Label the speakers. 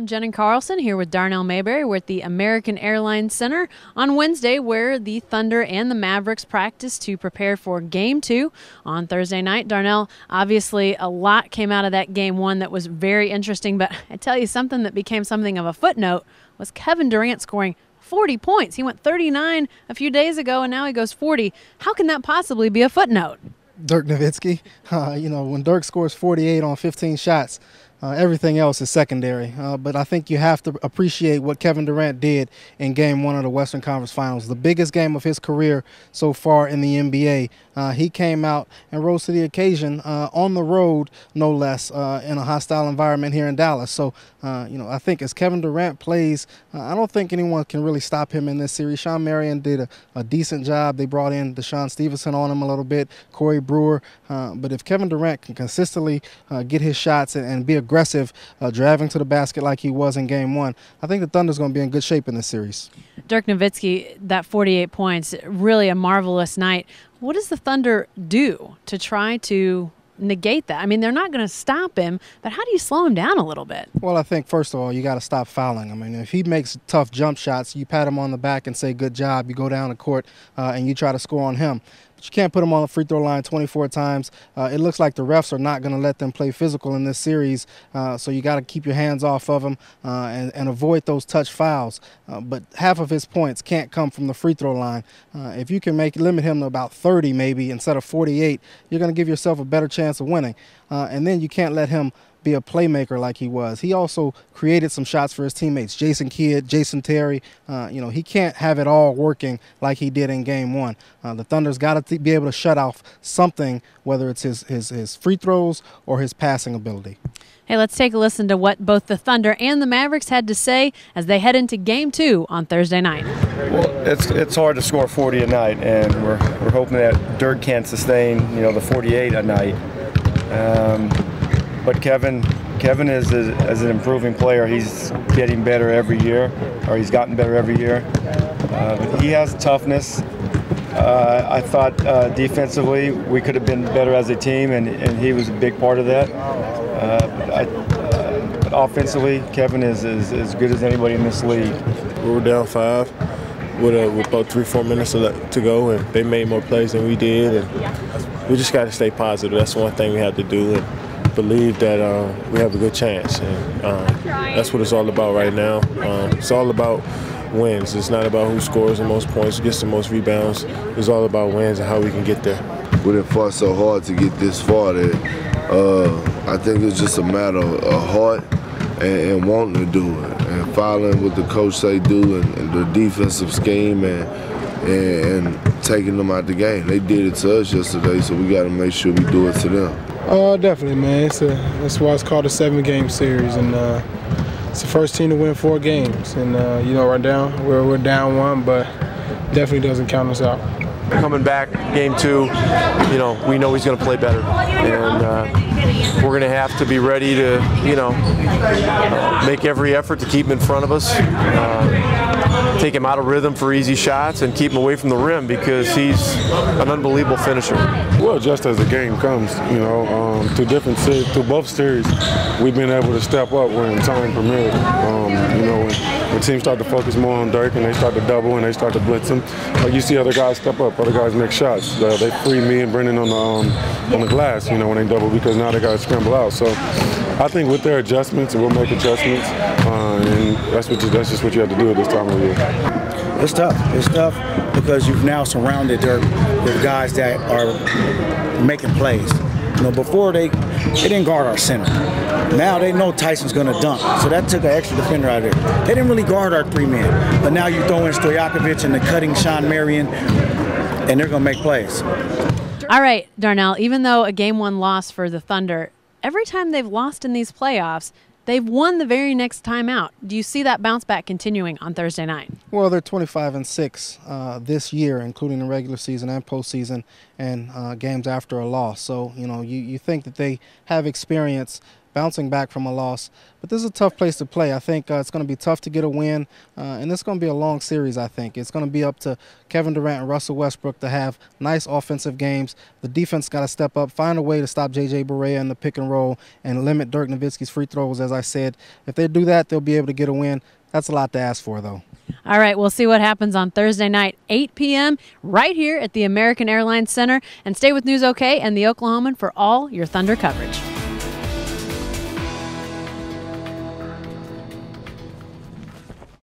Speaker 1: I'm Jenna Carlson here with Darnell Mayberry. We're at the American Airlines Center on Wednesday, where the Thunder and the Mavericks practice to prepare for Game 2 on Thursday night. Darnell, obviously a lot came out of that Game 1 that was very interesting, but I tell you, something that became something of a footnote was Kevin Durant scoring 40 points. He went 39 a few days ago, and now he goes 40. How can that possibly be a footnote?
Speaker 2: Dirk Nowitzki. When Dirk scores 48 on 15 shots, everything else is secondary. But I think you have to appreciate what Kevin Durant did in Game 1 of the Western Conference Finals, the biggest game of his career so far in the NBA. He came out and rose to the occasion on the road, no less, in a hostile environment here in Dallas. So, I think as Kevin Durant plays, I don't think anyone can really stop him in this series. Sean Marion did a decent job. They brought in Deshaun Stevenson on him a little bit, Corey Brewer. But if Kevin Durant can consistently get his shots and be aggressive, driving to the basket like he was in Game 1, I think the Thunder's going to be in good shape in this series.
Speaker 1: Dirk Nowitzki, that 48 points, really a marvelous night. What does the Thunder do to try to negate that? I mean, they're not going to stop him, but how do you slow him down a little bit?
Speaker 2: Well, I think, first of all, you got to stop fouling. I mean, if he makes tough jump shots, you pat him on the back and say, good job. You go down the court and you try to score on him. But you can't put him on the free throw line 24 times. It looks like the refs are not going to let them play physical in this series, so you got to keep your hands off of him and avoid those touch fouls. But half of his points can't come from the free throw line. If you can limit him to about 30 maybe instead of 48, you're going to give yourself a better chance of winning. And then you can't let him be a playmaker like he was. He also created some shots for his teammates, Jason Kidd, Jason Terry. He can't have it all working like he did in Game 1. The Thunder's got to be able to shut off something, whether it's his free throws or his passing ability.
Speaker 1: Hey, let's take a listen to what both the Thunder and the Mavericks had to say as they head into Game 2 on Thursday night.
Speaker 3: Well, it's hard to score 40 a night, and we're hoping that Dirk can't sustain, the 48 a night. But Kevin is an improving player. He's getting better every year, or he's gotten better every year. But he has toughness. I thought defensively we could have been better as a team, and he was a big part of that. But offensively, Kevin is as good as anybody in this league.
Speaker 4: We were down 5 with about 3-4 minutes to go, and they made more plays than we did. And we just got to stay positive. That's one thing we have to do. And believe that we have a good chance, and that's what it's all about right now. It's all about wins. It's not about who scores the most points, gets the most rebounds. It's all about wins and how we can get there.
Speaker 5: We didn't fought so hard to get this far that I think it's just a matter of heart and wanting to do it, and following what the coach say do, and the defensive scheme, and taking them out the game. They did it to us yesterday, so we got to make sure we do it to them.
Speaker 6: Definitely, man. That's why it's called a 7-game series, and it's the first team to win 4 games. And right now we're down 1, but definitely doesn't count us out.
Speaker 7: Coming back, Game 2, we know he's going to play better, and we're going to have to be ready to, make every effort to keep him in front of us. Take him out of rhythm for easy shots and keep him away from the rim, because he's an unbelievable finisher.
Speaker 4: Well, just as the game comes, to both series, we've been able to step up when time permitted. When teams start to focus more on Dirk and they start to double and they start to blitz him, you see other guys step up, other guys make shots. They free me and Brendan on the glass, when they double, because now they got to scramble out. So I think with their adjustments, and we'll make adjustments, and that's just what you have to do at this time of the year.
Speaker 8: It's tough. It's tough because you've now surrounded Dirk with guys that are making plays. Before they didn't guard our center. Now they know Tyson's going to dunk, so that took an extra defender out of there. They didn't really guard our 3 men, but now you throw in Stojakovic and the cutting Sean Marion, and they're going to make plays.
Speaker 1: All right, Darnell, even though a Game 1 loss for the Thunder, every time they've lost in these playoffs, they've won the very next time out. Do you see that bounce back continuing on Thursday night?
Speaker 2: Well, they're 25-6 this year, including the regular season and postseason, and games after a loss. So, you think that they have experience bouncing back from a loss. But this is a tough place to play. I think it's going to be tough to get a win, and it's going to be a long series, I think. It's going to be up to Kevin Durant and Russell Westbrook to have nice offensive games. The defense got to step up, find a way to stop J.J. Barea in the pick and roll, and limit Dirk Nowitzki's free throws, as I said. If they do that, they'll be able to get a win. That's a lot to ask for, though.
Speaker 1: All right, we'll see what happens on Thursday night, 8 p.m., right here at the American Airlines Center. And stay with News OK and the Oklahoman for all your Thunder coverage.